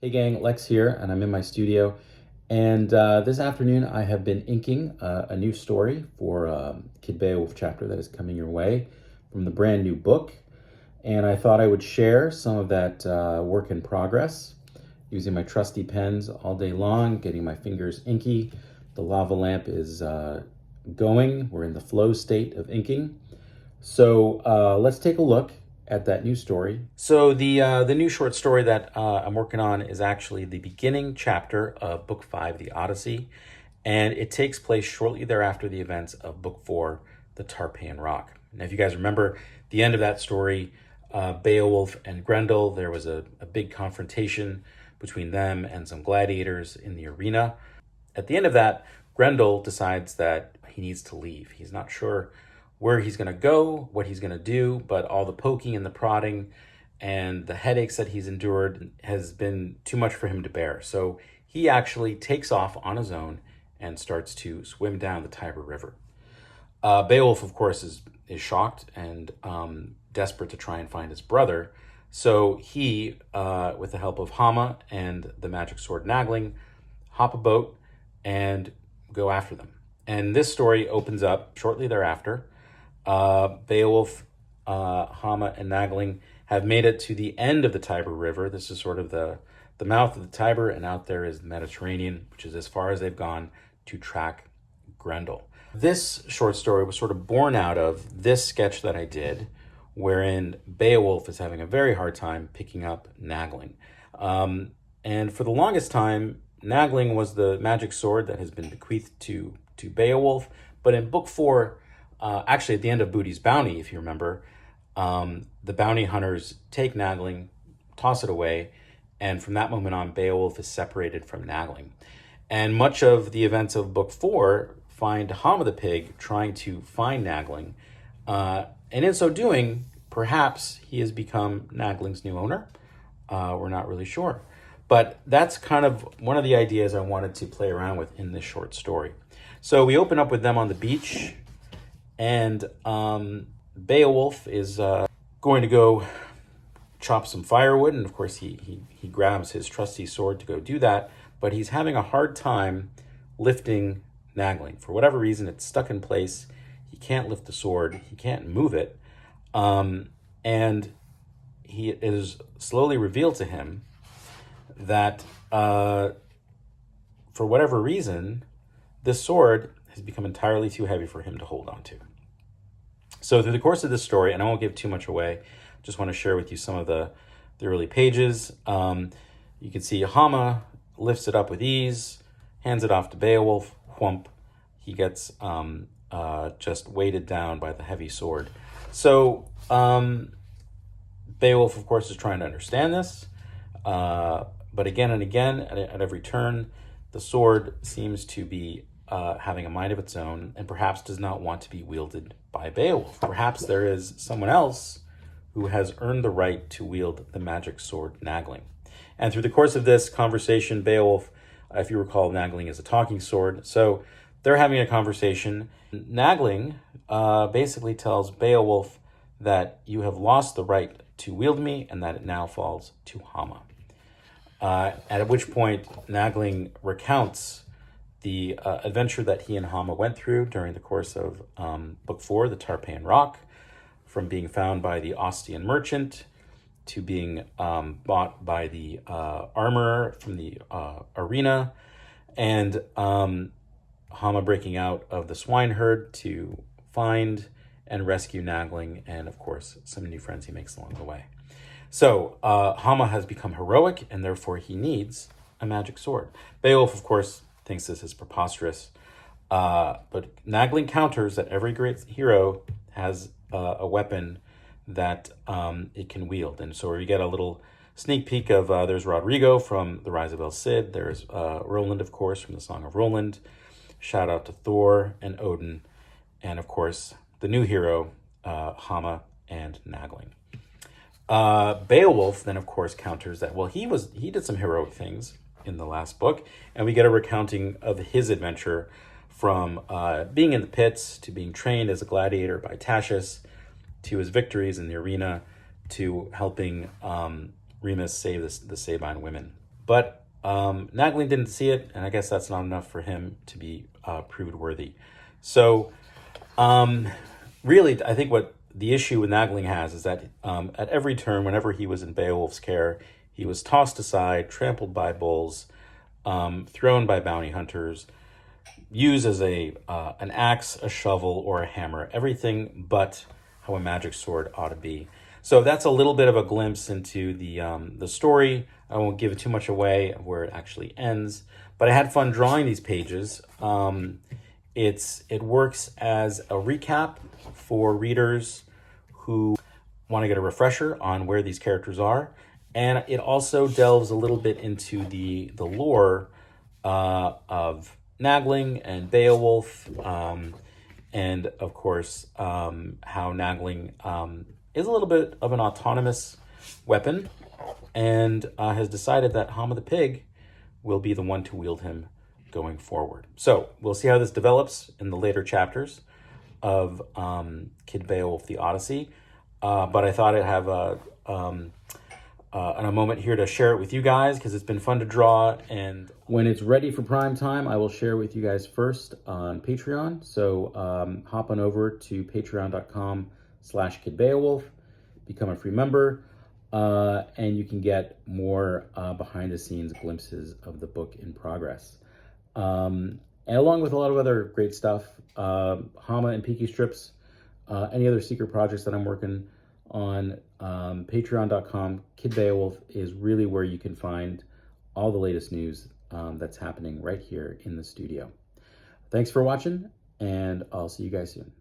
Hey gang, Lex here, and I'm in my studio. And this afternoon, I have been inking a new story for Kid Beowulf chapter that is coming your way from the brand new book. And I thought I would share some of that work in progress using my trusty pens all day long, getting my fingers inky. The lava lamp is going. We're in the flow state of inking. So let's take a look at that new story. So the new short story that I'm working on is actually the beginning chapter of Book 5, The Odyssey, and it takes place shortly thereafter the events of Book 4, The Tarpeian Rock. Now, if you guys remember the end of that story, Beowulf and Grendel, there was a big confrontation between them and some gladiators in the arena. At the end of that, Grendel decides that he needs to leave. He's not sure where he's going to go, what he's going to do, but all the poking and the prodding and the headaches that he's endured has been too much for him to bear. So he actually takes off on his own and starts to swim down the Tiber River. Beowulf, of course, is shocked and desperate to try and find his brother. So he, with the help of Hama and the magic sword Nagling, hop a boat and go after them. And this story opens up shortly thereafter. Beowulf, Hama, and Nagling have made it to the end of the Tiber River. This is sort of the mouth of the Tiber, and out there is the Mediterranean, which is as far as they've gone to track Grendel. This short story was sort of born out of this sketch that I did, wherein Beowulf is having a very hard time picking up Nagling. And for the longest time, Nagling was the magic sword that has been bequeathed to Beowulf. But in Book 4, actually at the end of Booty's Bounty, if you remember, the bounty hunters take Nagling, toss it away, and from that moment on, Beowulf is separated from Nagling. And much of the events of Book 4 find Hama the pig trying to find Nagling. And in so doing, perhaps he has become Nagling's new owner. We're not really sure. But that's kind of one of the ideas I wanted to play around with in this short story. So we open up with them on the beach, and Beowulf is going to go chop some firewood, and of course he grabs his trusty sword to go do that, but he's having a hard time lifting Nagling. For whatever reason, it's stuck in place. He can't lift the sword. He can't move it. And it is slowly revealed to him that for whatever reason, this sword has become entirely too heavy for him to hold on to. So through the course of this story, and I won't give too much away, just want to share with you some of the early pages. You can see Hama lifts it up with ease, hands it off to Beowulf, whump. He gets just weighted down by the heavy sword. So Beowulf, of course, is trying to understand this. But again and again, at every turn, the sword seems to be having a mind of its own and perhaps does not want to be wielded by Beowulf. Perhaps there is someone else who has earned the right to wield the magic sword Nagling. And through the course of this conversation, Beowulf, if you recall, Nagling is a talking sword. So they're having a conversation. Nagling basically tells Beowulf that you have lost the right to wield me and that it now falls to Hama. At which point, Nagling recounts the adventure that he and Hama went through during the course of Book 4, The Tarpeian Rock, from being found by the Ostian merchant to being bought by the armorer from the arena, and Hama breaking out of the swineherd to find and rescue Nagling, and of course, some new friends he makes along the way. So Hama has become heroic, and therefore he needs a magic sword. Beowulf, of course, thinks this is preposterous, but Nagling counters that every great hero has a weapon that it can wield. And so we get a little sneak peek of there's Rodrigo from The Rise of El Cid. There's Roland, of course, from the Song of Roland. Shout out to Thor and Odin. And of course, the new hero, Hama and Nagling. Beowulf then, of course, counters that, well, he did some heroic things in the last book, and we get a recounting of his adventure from being in the pits to being trained as a gladiator by Tacitus to his victories in the arena to helping Remus save the Sabine women. But Nagling didn't see it, and I guess that's not enough for him to be proved worthy. So really, I think what the issue with Nagling has is that at every turn, whenever he was in Beowulf's care, he was tossed aside, trampled by bulls, thrown by bounty hunters, used as an axe, a shovel, or a hammer. Everything but how a magic sword ought to be. So that's a little bit of a glimpse into the story. I won't give too much away of where it actually ends, but I had fun drawing these pages. It works as a recap for readers who want to get a refresher on where these characters are, and it also delves a little bit into the lore of Nagling and Beowulf, and of course how Nagling is a little bit of an autonomous weapon, and has decided that Hama the Pig will be the one to wield him going forward. So we'll see how this develops in the later chapters of Kid Beowulf: The Odyssey. But I thought I'd have a moment here to share it with you guys because it's been fun to draw. And when it's ready for prime time, I will share with you guys first on Patreon. So hop on over to patreon.com/KidBeowulf, become a free member, and you can get more behind the scenes glimpses of the book in progress. And along with a lot of other great stuff, Hama and Piki strips, any other secret projects that I'm working on, patreon.com, Kid Beowulf is really where you can find all the latest news that's happening right here in the studio. Thanks for watching, and I'll see you guys soon.